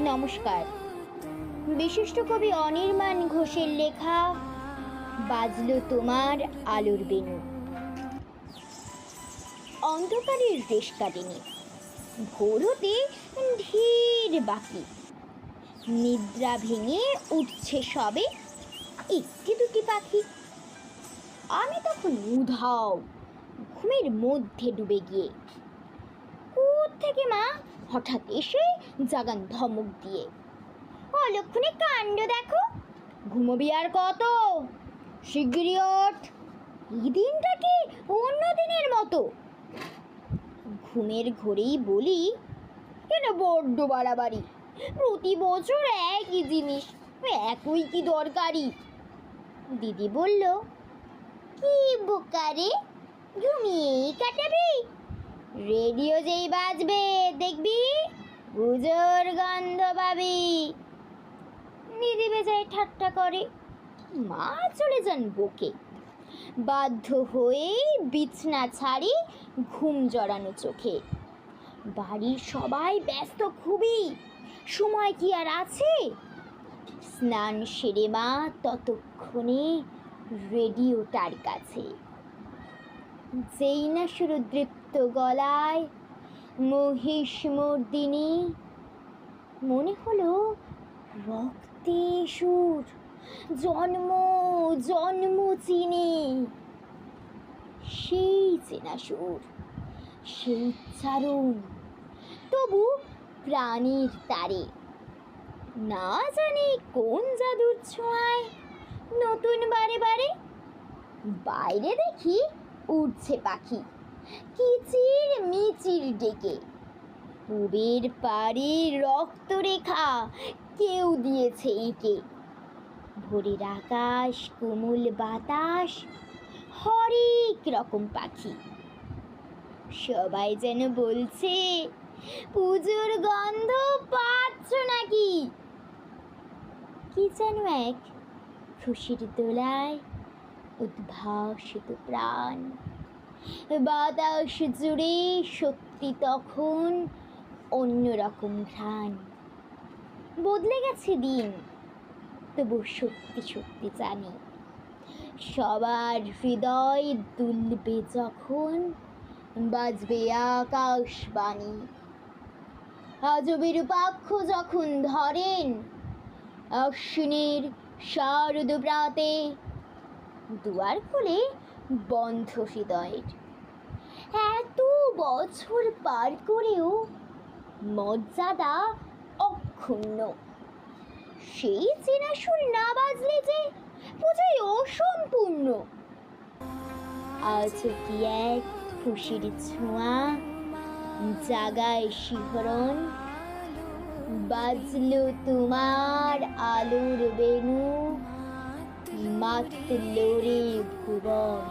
নমস্কার। বিশিষ্ট কবি অনির্বাণ ঘোষের লেখা বাজলো তোমার আলোর বেণু। অন্ধকারের রেশ কাটেনি, ভোর হতে ধীর বাকি, নিদ্রা ভেঙে উঠছে সবে একটি দুটি পাখি। আমি তখন উধাও, ঘুমের মধ্যে ডুবে গিয়ে। থেকে মা হঠাৎ এসে জাগান ধমক দিয়ে, অলক্ষণে কাণ্ড দেখো, ঘুমোবি আর কত, শিগগিরই ওঠ, এই দিনটা কি অন্য দিনের মতো। ঘুমের ঘোরেই বলি, এটা বড্ড বাড়াবাড়ি, প্রতি বছর একই জিনিস, একই কি দরকারি। দিদি বলল, কি বোকারে, ঘুমিয়েই কাটাবি, রেডিও যেই বাজবে দেখবি পুজোর গন্ধ পাবি। দিদি বেজায় ঠাট্টা করে, মা চলে যান বকে। বাধ্য হয়েই বিছনা ছাড়ি ঘুম জড়ানো চোখে। বাড়ির সবাই ব্যস্ত খুবই, সময় কি আর আছে। স্নান সেরে মা ততক্ষণে রেডিওটার কাছে। যেই না সুরদৃপ্ত গলায় মহিষ মর্দিনী, মনে হলো রক্তে সুর, জন্ম জন্ম চিনি। সেই চেনা সুর, সেই উচ্চারণ, তবু প্রাণীর তারে। না জানি কোন জাদুর ছোঁয়ায় নতুন বারে বারে বাইরে দেখি উড়ছে পাখি, কিচির মিচির ডেকে। পুবের পাড়ে রক্তরেখা কেউ দিয়েছে একে। ভোরের আকাশ, কোমল বাতাস, হরেক রকম পাখি। সবাই যেন বলছে, পুজোর গন্ধ পাচ্ছ নাকি। কি যেন এক খুশির দোলায় উদ্ভাসিত প্রাণ। বাতাস জুড়ে সত্যি তখন অন্যরকম ঘ্রাণ। বদলে গেছে দিন, তবু সত্যি সত্যি জানি, সবার হৃদয় দুলবে যখন বাজবে আকাশবাণী। আজ বিরূপাক্ষ যখন ধরেন আশ্বিনের শারদ প্রাতে, দুয়ার খুলে বন্ধ হৃদয়ের। এত বছর পার করেও মর্যাদা অক্ষুণ্ণ। সেই চেনা সুর না বাজলে যে বোঝাই অসম্পূর্ণ। আজ কি এক খুশির ছোঁয়া জাগায় শিহরণ, বাজলো তোমার আলোর বেণু, মাতলো রে ভুবন।